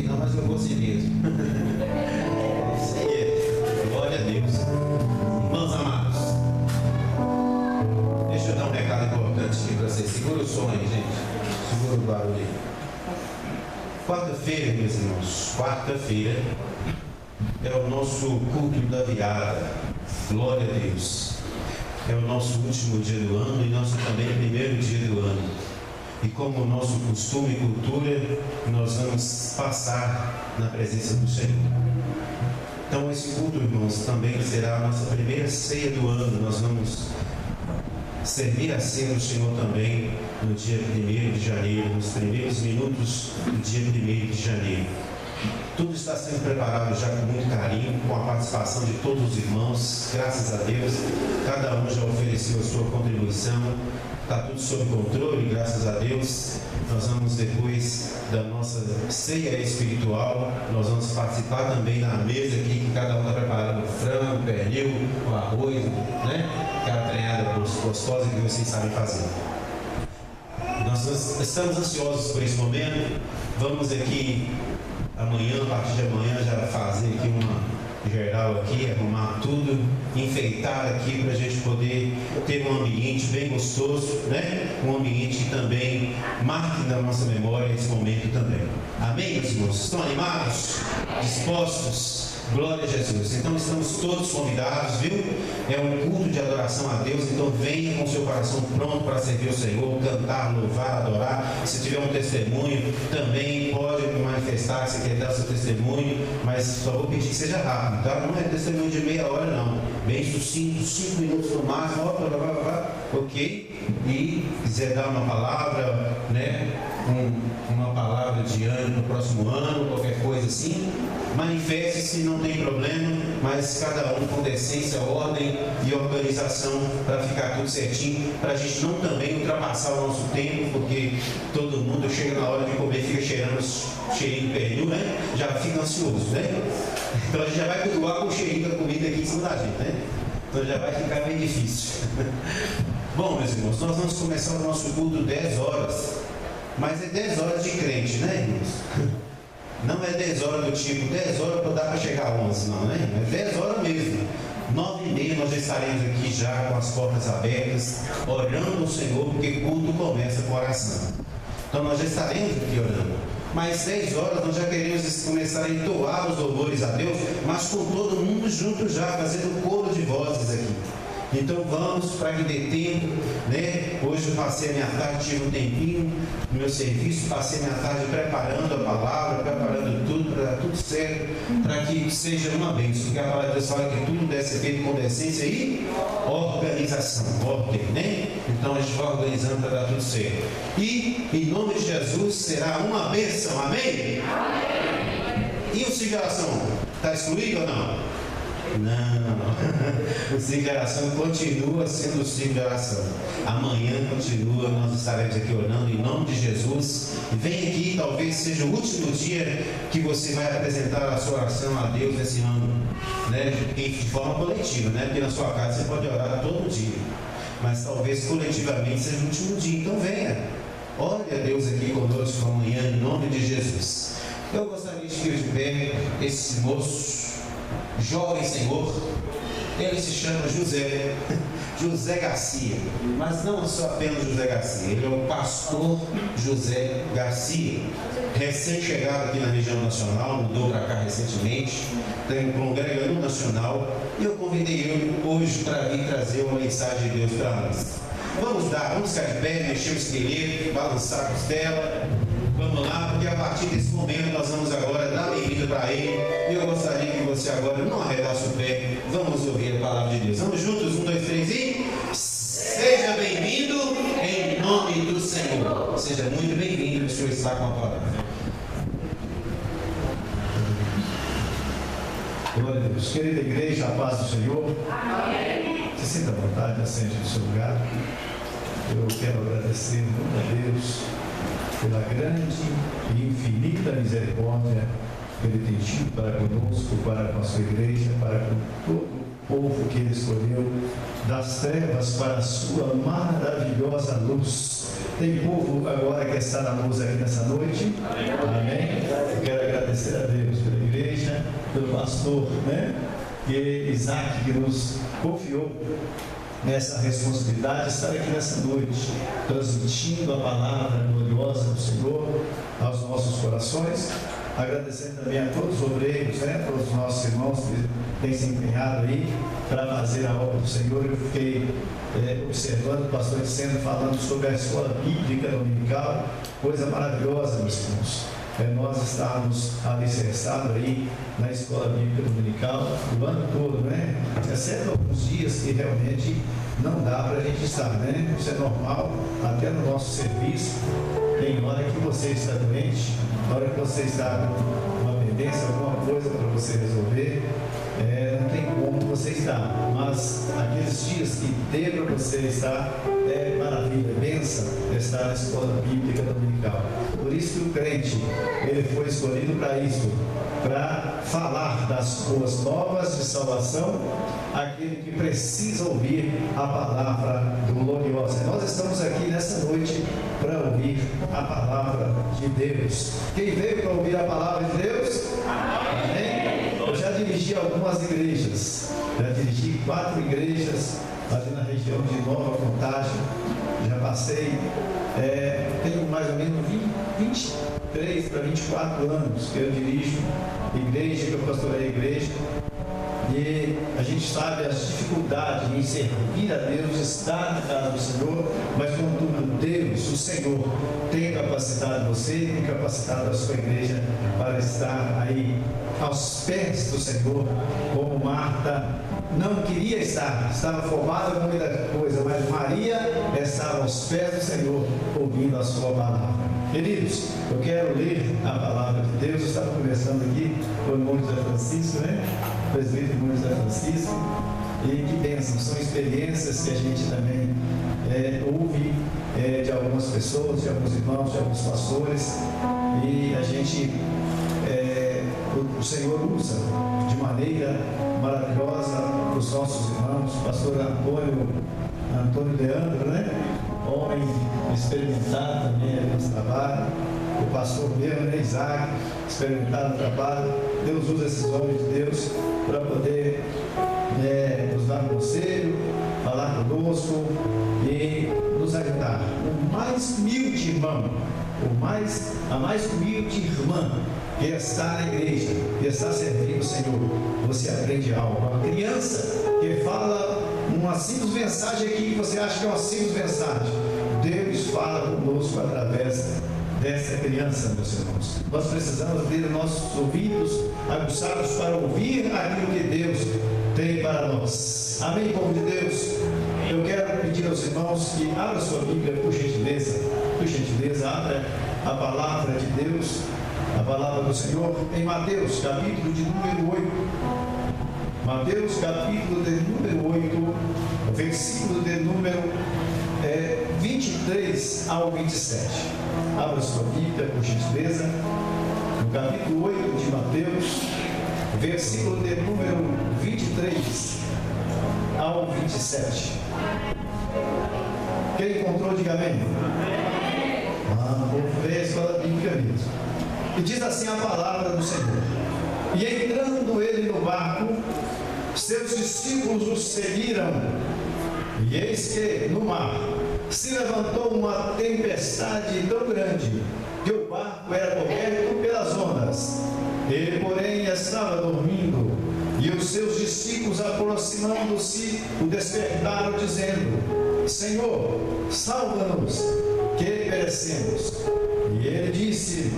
gostei não, mas eu vou assim mesmo. Isso aí, glória a Deus. Irmãos amados, deixa eu dar um recado importante aqui para vocês. Segura o som aí, gente. Segura o barulho aí. Quarta-feira, meus irmãos, quarta-feira é o nosso culto da virada. Glória a Deus. É o nosso último dia do ano e nosso também primeiro dia do ano. E como o nosso costume e cultura, nós vamos passar na presença do Senhor. Então esse culto, irmãos, também será a nossa primeira ceia do ano. Nós vamos servir a ceia do Senhor também no dia 1º de janeiro, nos primeiros minutos do dia 1º de janeiro. Tudo está sendo preparado já com muito carinho, com a participação de todos os irmãos, graças a Deus. Cada um já ofereceu a sua contribuição, está tudo sob controle, graças a Deus. Nós vamos, depois da nossa ceia espiritual, nós vamos participar também na mesa aqui, que cada um está preparando o frango, o pernil, o arroz, né? Aquela treinada gostosa que vocês sabem fazer. Nós estamos ansiosos por esse momento. Vamos aqui amanhã, a partir de amanhã, já fazer aqui uma geral aqui, arrumar tudo, enfeitar aqui para a gente poder ter um ambiente bem gostoso, né? Um ambiente que também marque na nossa memória esse momento também. Amém, meus irmãos? Estão animados? Dispostos? Glória a Jesus. Então estamos todos convidados, viu? É um culto de adoração a Deus, então venha com seu coração pronto para servir o Senhor, cantar, louvar, adorar. Se tiver um testemunho, também pode manifestar se quer dar o seu testemunho, mas só vou pedir que seja rápido, tá? Não é testemunho de meia hora não, bem sucinto, 5 minutos no máximo, ok? E quiser dar uma palavra, né? Uma palavra de ânimo no próximo ano, qualquer coisa assim, manifeste-se, não tem problema, mas cada um com decência, ordem e organização para ficar tudo certinho, para a gente não também ultrapassar o nosso tempo, porque todo mundo chega na hora de comer, fica cheirando cheirinho de pernil, né? Já fica ansioso, né? Então a gente já vai cultuar com o cheirinho da comida aqui em cima da gente, né? Então já vai ficar bem difícil. Bom, meus irmãos, nós vamos começar o nosso culto 10 horas. Mas é 10 horas de crente, né, irmãos? Não é 10 horas do tipo 10 horas para dar para chegar a 11, não, né? É 10 horas mesmo. 9h30 nós já estaremos aqui já com as portas abertas, orando ao Senhor, porque culto começa com oração. Então nós já estaremos aqui orando. Mas 10 horas nós já queremos começar a entoar os louvores a Deus, mas com todo mundo junto já, fazendo coro de vozes aqui. Então vamos, para que dê tempo, né? Hoje eu passei a minha tarde, tive um tempinho no meu serviço, passei a minha tarde preparando a palavra, preparando tudo, para dar tudo certo, para que seja uma bênção, porque a palavra de Deus fala que tudo deve ser feito com decência e organização, ordem, né? Então a gente vai organizando para dar tudo certo. E, em nome de Jesus, será uma bênção, amém? Amém. E o ciclo de oração, está excluído ou não? Não, o ciclo de oração continua sendo o ciclo de oração. Amanhã continua, nós estaremos aqui orando em nome de Jesus. E vem aqui, talvez seja o último dia que você vai apresentar a sua oração a Deus esse ano, né? De forma coletiva, né? Porque na sua casa você pode orar todo dia, mas talvez coletivamente seja o último dia. Então venha, ore a Deus aqui conosco amanhã em nome de Jesus. Eu gostaria de vir de pé esse moço, jovem senhor, ele se chama José Garcia, mas não só apenas José Garcia, ele é o pastor José Garcia, recém-chegado aqui na região nacional, mudou para cá recentemente, tem um congregador nacional, e eu convidei ele hoje para vir trazer uma mensagem de Deus para nós. Vamos ficar de pé, mexer o esqueleto, balançar a costela. Vamos lá, porque a partir desse momento nós vamos agora dar bem-vindo para ele. E eu gostaria que você agora não arredasse o pé. Vamos ouvir a palavra de Deus. Vamos juntos, 1, 2, 3 e... Seja bem-vindo em nome do Senhor. Seja muito bem-vindo, o Senhor está com a palavra. Glória a Deus. Querida igreja, a paz do Senhor. Amém. Se sinta à vontade, assente no seu lugar. Eu quero agradecer muito a Deus pela grande e infinita misericórdia que Ele tem tido para conosco, para com a sua igreja, para com todo o povo que Ele escolheu, das trevas para a sua maravilhosa luz. Tem povo agora que está na luz aqui nessa noite. Amém. Eu quero agradecer agradecer a Deus pela igreja, pelo pastor, né? Que Isaac, que nos confiou nessa responsabilidade de estar aqui nessa noite, transmitindo a palavra gloriosa do Senhor aos nossos corações. Agradecendo também a todos os obreiros, né? Todos os nossos irmãos que têm se empenhado aí para fazer a obra do Senhor. Eu fiquei observando o pastor dizendo, falando sobre a escola bíblica dominical, coisa maravilhosa, meus irmãos. Nós estamos alicerçados aí na escola bíblica dominical o ano todo, né? Exceto alguns dias que realmente não dá para a gente estar, né? Isso é normal, até no nosso serviço. Tem hora que você está doente, na hora que você está com uma pendência, alguma coisa para você resolver, não tem como você estar. Mas aqueles dias que dê para você estar, é maravilha, bênção estar na escola bíblica dominical. Por isso que o crente, ele foi escolhido para isso, para falar das boas novas de salvação àquele que precisa ouvir a palavra gloriosa. Nós estamos aqui nessa noite para ouvir a palavra de Deus. Quem veio para ouvir a palavra de Deus? Amém? Eu já dirigi algumas igrejas, já dirigi 4 igrejas ali na região de Nova Contagem. Já passei, tenho mais ou menos 23 para 24 anos que eu dirijo igreja, que eu pastorei a igreja. E a gente sabe as dificuldades em servir a Deus, estar na casa do Senhor, mas contudo Deus, o Senhor, tem capacitado você, tem capacitado a sua igreja para estar aí aos pés do Senhor, como Marta não queria estar, estava formada com muita coisa, mas Maria estava aos pés do Senhor, ouvindo a sua palavra. Queridos, eu quero ler a palavra de Deus. Eu estava conversando aqui com o irmão José Francisco, né? O presbítero irmão José Francisco, e que bênção, são experiências que a gente também ouve de algumas pessoas, de alguns irmãos, de alguns pastores, e a gente, o Senhor usa de maneira maravilhosa os nossos irmãos, pastor Antônio Leandro, né? Homem experimentado também no trabalho, o pastor mesmo, né? Isaac, experimentado no trabalho. Deus usa esses homens de Deus para poder nos dar conselho, falar conosco e nos ajudar. O mais humilde irmão, a mais humilde irmã que está na igreja, que está servindo o Senhor, você aprende algo. Uma criança que fala uma simples mensagem aqui, que você acha que é uma simples mensagem, Deus fala conosco através dessa criança, meus irmãos. Nós precisamos ter nossos ouvidos aguçados para ouvir aquilo que Deus tem para nós. Amém, povo de Deus? Eu quero pedir aos irmãos que abram sua Bíblia, por gentileza, abra a palavra de Deus, a palavra do Senhor, em Mateus, capítulo de número 8. Mateus, capítulo de número 8, versículo de número 23 ao 27. Abra sua Bíblia, por gentileza, no capítulo 8 de Mateus, versículo de número 23 ao 27. Quem encontrou, diga amém. Vou ver a escola bíblica mesmo. E diz assim a palavra do Senhor: e entrando ele no barco, seus discípulos o seguiram, e eis que no mar se levantou uma tempestade tão grande que o barco era coberto pelas ondas. Ele, porém, estava dormindo, e os seus discípulos, aproximando-se, o despertaram, dizendo: Senhor, salva-nos, que perecemos. E ele disse: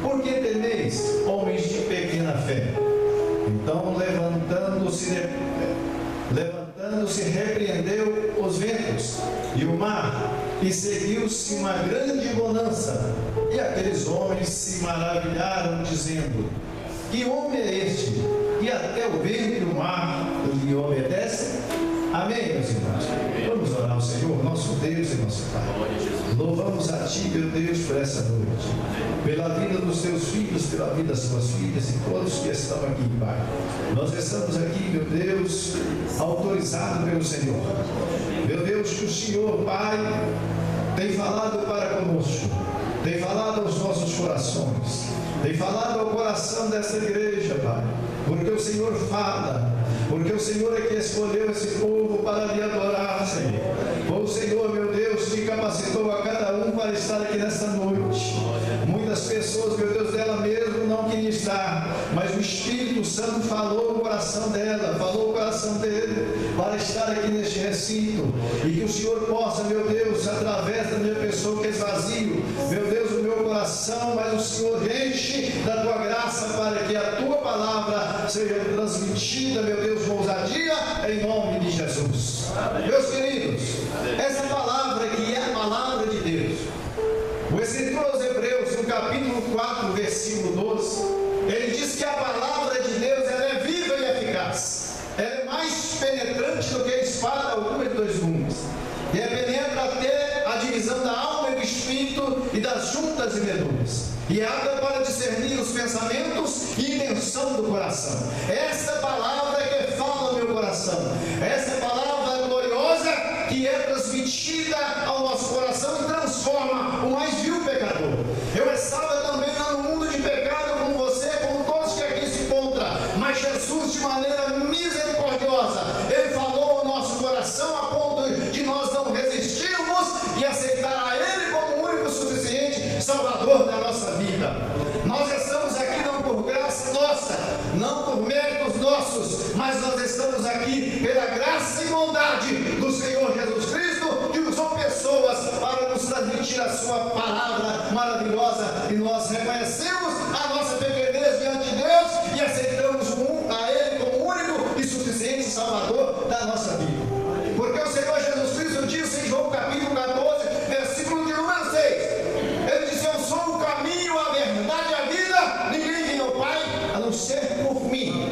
por que temeis, homens de pequena fé? Então, levantando-se, repreendeu os ventos e o mar, e seguiu-se uma grande bonança. E aqueles homens se maravilharam, dizendo: que homem é este, que até o vento e o mar lhe obedecem? Amém, meus irmãos? Vamos orar ao Senhor, nosso Deus e nosso Pai. Louvamos a Ti, meu Deus, por essa noite, pela vida dos Teus filhos, pela vida das Tuas filhas e todos que estão aqui, Pai. Nós estamos aqui, meu Deus, autorizados pelo Senhor. Meu Deus, que o Senhor, Pai, tem falado para conosco, tem falado aos nossos corações. Tem falado ao coração dessa igreja, Pai, porque o Senhor fala, porque o Senhor é que escolheu esse povo para lhe adorar, Senhor. O Senhor, meu Deus, te capacitou a cada um para estar aqui nesta noite. Muitas pessoas, meu Deus, dela mesmo não queriam estar, mas o Espírito Santo falou no coração dela, falou no coração dele, para estar aqui neste recinto, e que o Senhor possa, meu Deus, através da minha pessoa que esvazio, meu Deus, o meu coração, mas o Senhor enche da tua graça para que a tua palavra seja transmitida, meu Deus, com ousadia, em nome de Jesus. Meus queridos, essa palavra que é a palavra de Deus, o escritor aos Hebreus, no capítulo 4, versículo 12, ele diz que a palavra de Deus ela é viva e eficaz, ela é mais penetrante do que a espada alguma de dois gumes, e penetra até a divisão da alma e do espírito e das juntas e medulas, e apta para discernir os pensamentos e intenção do coração. Essa palavra que fala no meu coração, essa palavra gloriosa que é transmitida ao nosso coração e transforma o mais vil pecador. Eu estava também no mundo de pecado como você, como todos que aqui se encontram, mas Jesus, de maneira misericordiosa, ele falou ao nosso coração a ponto de nós não resistirmos e aceitar a ele como o único suficiente Salvador da nossa vida. Nós estamos aqui não por graça nossa, não por méritos nossos, mas nós estamos aqui pela graça e bondade do Senhor Jesus Cristo, que usou pessoas para nos transmitir a sua palavra maravilhosa, e nós reconhecemos a nossa pequenez diante de Deus e aceitamos a ele como o único e suficiente Salvador da nossa vida. Porque o Senhor Jesus Cristo disse em João capítulo 14, versículo de número 6, ele disse: eu sou o caminho, a verdade e a vida, ninguém vem ao Pai a não ser por mim.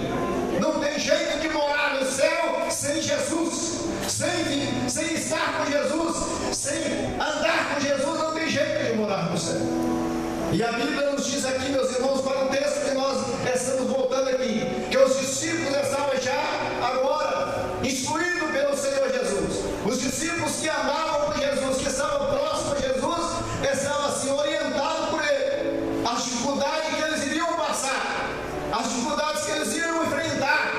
Não tem jeito de morar no céu sem Jesus, sem estar com Jesus, sem andar com Jesus, não tem jeito de morar no céu. E a Bíblia nos diz aqui, meus irmãos, para o texto que nós estamos voltando aqui, que os discípulos estavam já agora instruídos pelo Senhor Jesus. Os discípulos que amavam por Jesus, que estavam próximos de Jesus, estavam assim orientados por ele. As dificuldades que eles iriam passar, as dificuldades que eles iriam enfrentar.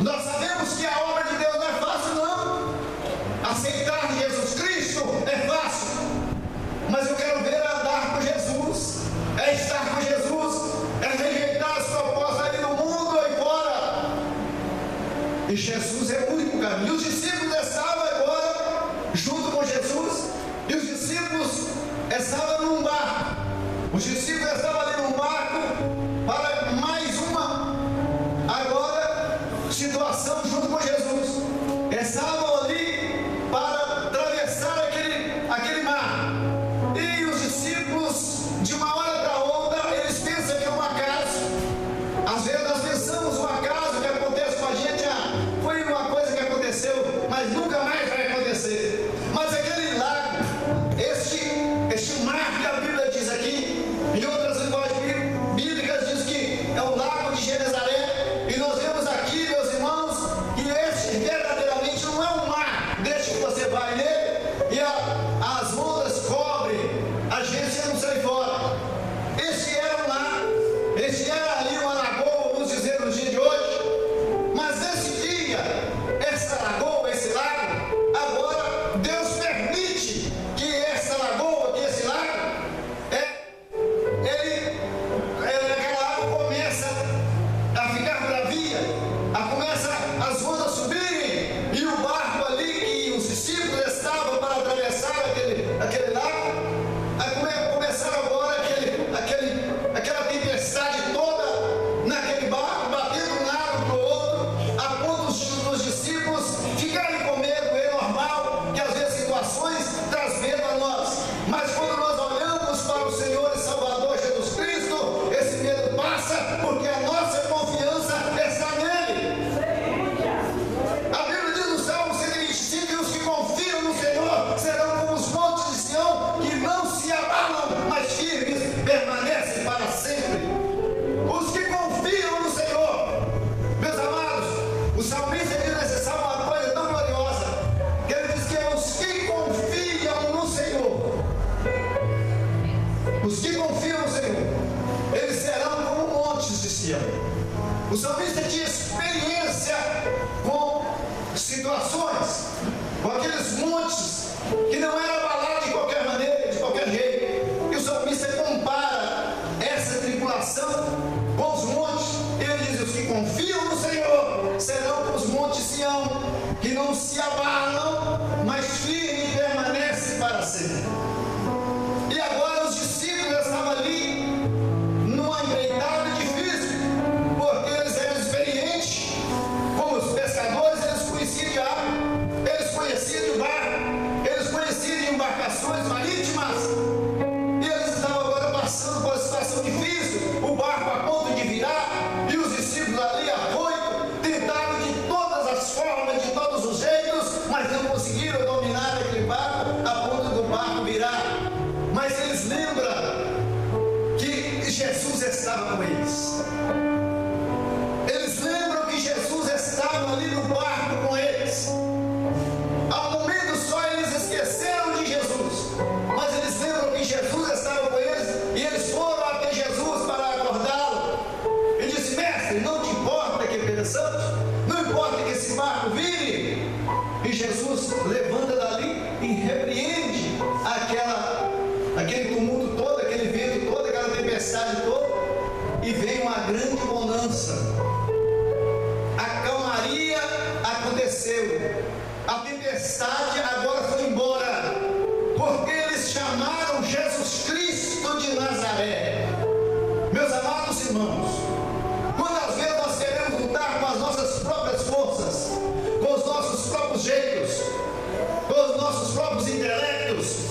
Nós sabemos que a obra de Deus não é fácil, não. Aceitar Jesus Cristo é fácil, mas eu quero ver andar com Jesus, é estar com Jesus, é rejeitar as propostas ali no mundo e fora. E Jesus é o único caminho. Os discípulos estavam agora junto com Jesus, e os discípulos estavam num barco. Os discípulos estavam ali num barco para mais uma agora situação junto com Jesus. Estavam ali para atravessar aquele mar. E os discípulos, de uma hora para outra, eles pensam que é um acaso. Às vezes nós pensamos um acaso que acontece com a gente, foi uma coisa que aconteceu, mas nunca mais vai acontecer. Mas aquele lago, este mar que a Bíblia diz aqui, em outras linguagens bíblicas diz que é o lago de Genezaré, e nós vemos aqui, meus irmãos, que este verdadeiramente não é um mar, deixa que você vai nele, e as ondas cobrem, a gente não sai fora. Este era um lago, este era ali uma lagoa, vamos dizer no dia de hoje, mas esse dia, essa lagoa, esse lago, agora Deus permite que essa lagoa, que esse lago, aquela água começa a ficar bravia, começa as ondas subirem, e o barco ali que os discípulos estavam para atravessar aquele lago, começaram agora aquela tempestade toda naquele barco, batendo um lado para o outro, a ponto dos discípulos ficarem com medo. É normal que às vezes situações traz medo a nós, mas quando nós olhamos para o Senhor e Salvador Jesus Cristo, esse medo passa, porque a nossa confiança está nele. A Bíblia diz no Salmo 125 que os que confiam no Senhor serão como os montes de Sião, que não se abalam, mas firmes permanecem para sempre. Os que confiam no Senhor, meus amados, o salmista diz nesse salmo uma coisa tão gloriosa, que ele diz que é os que confiam no Senhor. Os que confiam no Senhor. Sião, que não se abalam, mas firme e permanece para sempre. E agora os discípulos estavam ali, numa empreitada difícil, porque eles eram experientes, como os pescadores, eles conheciam de água, eles conheciam de barco, eles conheciam de embarcações marítimas, e eles estavam agora passando por uma situação difícil, o barco a ponto de virar, e os discípulos ali afoitos, tentaram de todas as formas, de todos os jeitos, mas não conseguiram dominar aquele barco a ponto do barco virar. Mas eles lembram que Jesus estava com eles. Eles lembram que Jesus estava ali no barco com eles. Ao momento só eles esqueceram de Jesus, mas eles lembram que Jesus estava com eles e eles foram até Jesus para acordá-lo. E disse: mestre, não te importa que pereçamos? Não importa que esse barco vire? E Jesus levanta dali e repreende aquele tumulto todo, aquele vento todo, aquela tempestade toda, e vem uma grande bonança. A calmaria aconteceu, a tempestade agora foi embora, porque eles chamaram Jesus Cristo de Nazaré. Meus amados irmãos, quantas vezes nós queremos lutar com as nossas próprias forças, com os nossos próprios jeitos, com os nossos próprios intelectos,